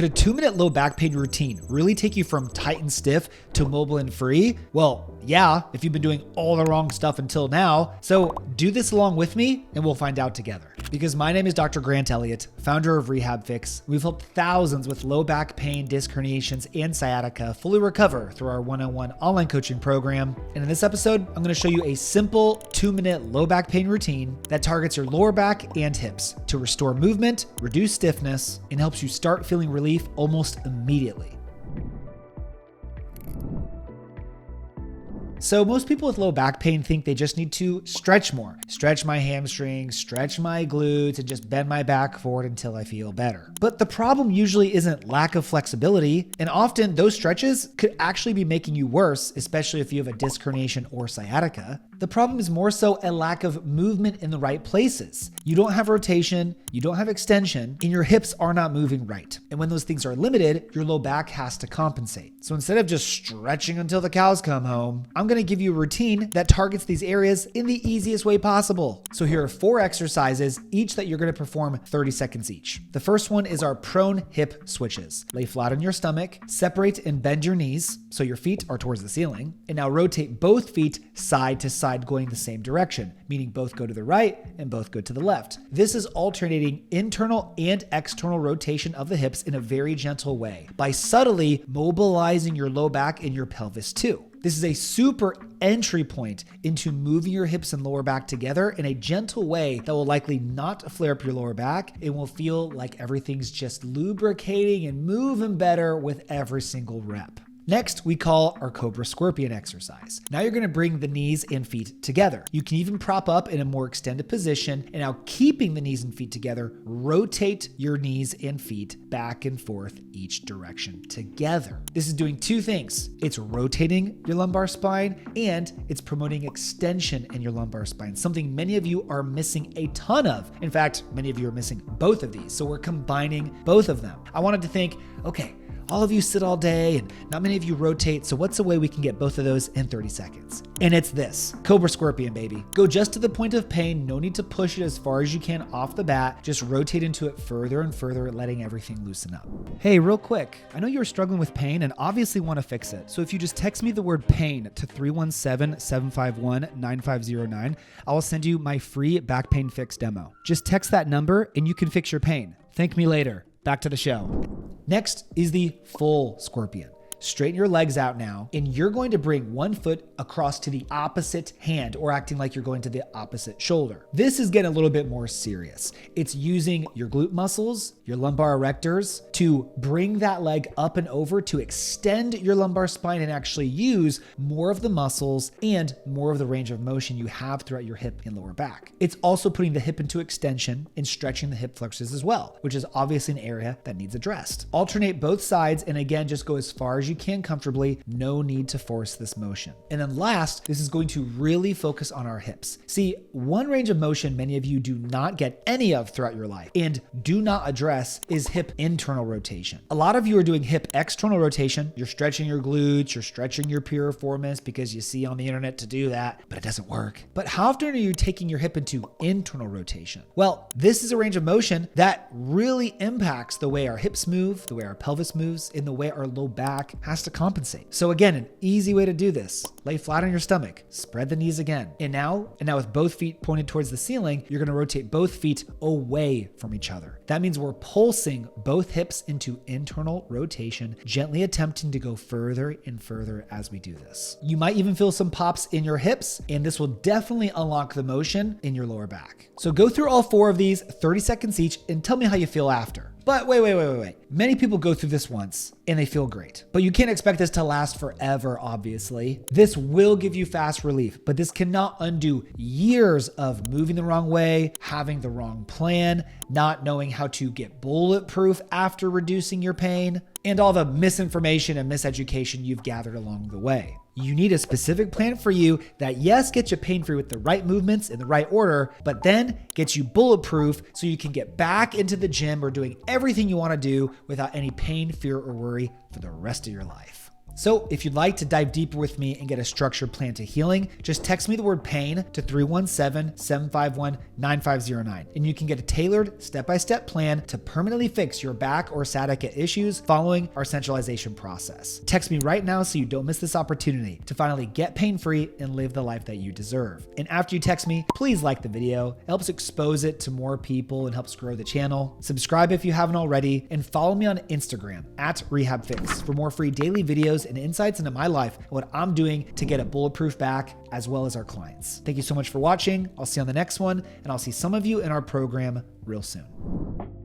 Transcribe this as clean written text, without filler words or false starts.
Could a 2-minute low back pain routine really take you from tight and stiff to mobile and free? Well, yeah, if you've been doing all the wrong stuff until now. So do this along with me and we'll find out together. Because my name is Dr. Grant Elliott, founder of RehabFix. We've helped thousands with low back pain, disc herniations, and sciatica fully recover through our one-on-one online coaching program. And in this episode, I'm going to show you a simple 2-minute low back pain routine that targets your lower back and hips to restore movement, reduce stiffness, and helps you start feeling relief almost immediately. So most people with low back pain think they just need to stretch more. Stretch my hamstrings, stretch my glutes, and just bend my back forward until I feel better. But the problem usually isn't lack of flexibility, and often those stretches could actually be making you worse, especially if you have a disc herniation or sciatica. The problem is more so a lack of movement in the right places. You don't have rotation, you don't have extension, and your hips are not moving right. And when those things are limited, your low back has to compensate. So instead of just stretching until the cows come home, I'm going to give you a routine that targets these areas in the easiest way possible. So here are 4 exercises, each that you're going to perform 30 seconds each. The first one is our prone hip switches. Lay flat on your stomach, separate and bend your knees so your feet are towards the ceiling, and now rotate both feet side to side going the same direction, meaning both go to the right and both go to the left. This is alternating internal and external rotation of the hips in a very gentle way by subtly mobilizing your low back and your pelvis too. This is a super entry point into moving your hips and lower back together in a gentle way that will likely not flare up your lower back. It will feel like everything's just lubricating and moving better with every single rep. Next, we call our Cobra Scorpion exercise. Now you're going to bring the knees and feet together. You can even prop up in a more extended position, and now keeping the knees and feet together, rotate your knees and feet back and forth each direction together. This is doing 2 things. It's rotating your lumbar spine and it's promoting extension in your lumbar spine, something many of you are missing a ton of. In fact, many of you are missing both of these. So we're combining both of them. I wanted to think, okay, all of you sit all day and not many of you rotate, so what's a way we can get both of those in 30 seconds? And it's this, Cobra Scorpion, baby. Go just to the point of pain, no need to push it as far as you can off the bat, just rotate into it further and further, letting everything loosen up. Hey, real quick, I know you're struggling with pain and obviously want to fix it, so if you just text me the word pain to 317-751-9509, I will send you my free back pain fix demo. Just text that number and you can fix your pain. Thank me later. Back to the show. Next is the full scorpion. Straighten your legs out now, and you're going to bring one foot across to the opposite hand or acting like you're going to the opposite shoulder. This is getting a little bit more serious. It's using your glute muscles, your lumbar erectors to bring that leg up and over to extend your lumbar spine and actually use more of the muscles and more of the range of motion you have throughout your hip and lower back. It's also putting the hip into extension and stretching the hip flexors as well, which is obviously an area that needs addressed. Alternate both sides, and again, just go as far as you can comfortably. No need to force this motion. And then last, this is going to really focus on our hips. See, one range of motion many of you do not get any of throughout your life and do not address is hip internal rotation. A lot of you are doing hip external rotation. You're stretching your glutes, you're stretching your piriformis because you see on the internet to do that, but it doesn't work. But how often are you taking your hip into internal rotation? Well, this is a range of motion that really impacts the way our hips move, the way our pelvis moves, and the way our low back has to compensate. So again, an easy way to do this, lay flat on your stomach, spread the knees again. And now with both feet pointed towards the ceiling, you're going to rotate both feet away from each other. That means we're pulsing both hips into internal rotation, gently attempting to go further and further as we do this. You might even feel some pops in your hips, and this will definitely unlock the motion in your lower back. So go through all 4 of these, 30 seconds each, and tell me how you feel after. But wait. Many people go through this once and they feel great, but you can't expect this to last forever, obviously. This will give you fast relief, but this cannot undo years of moving the wrong way, having the wrong plan, not knowing how to get bulletproof after reducing your pain, and all the misinformation and miseducation you've gathered along the way. You need a specific plan for you that, yes, gets you pain-free with the right movements in the right order, but then gets you bulletproof so you can get back into the gym or doing everything you want to do without any pain, fear, or worry for the rest of your life. So if you'd like to dive deeper with me and get a structured plan to healing, just text me the word pain to 317-751-9509, and you can get a tailored step-by-step plan to permanently fix your back or sciatica issues following our centralization process. Text me right now so you don't miss this opportunity to finally get pain-free and live the life that you deserve. And after you text me, please like the video. It helps expose it to more people and helps grow the channel. Subscribe if you haven't already, and follow me on Instagram at RehabFix for more free daily videos and insights into my life and what I'm doing to get a bulletproof back, as well as our clients. Thank you so much for watching. I'll see you on the next one, and I'll see some of you in our program real soon.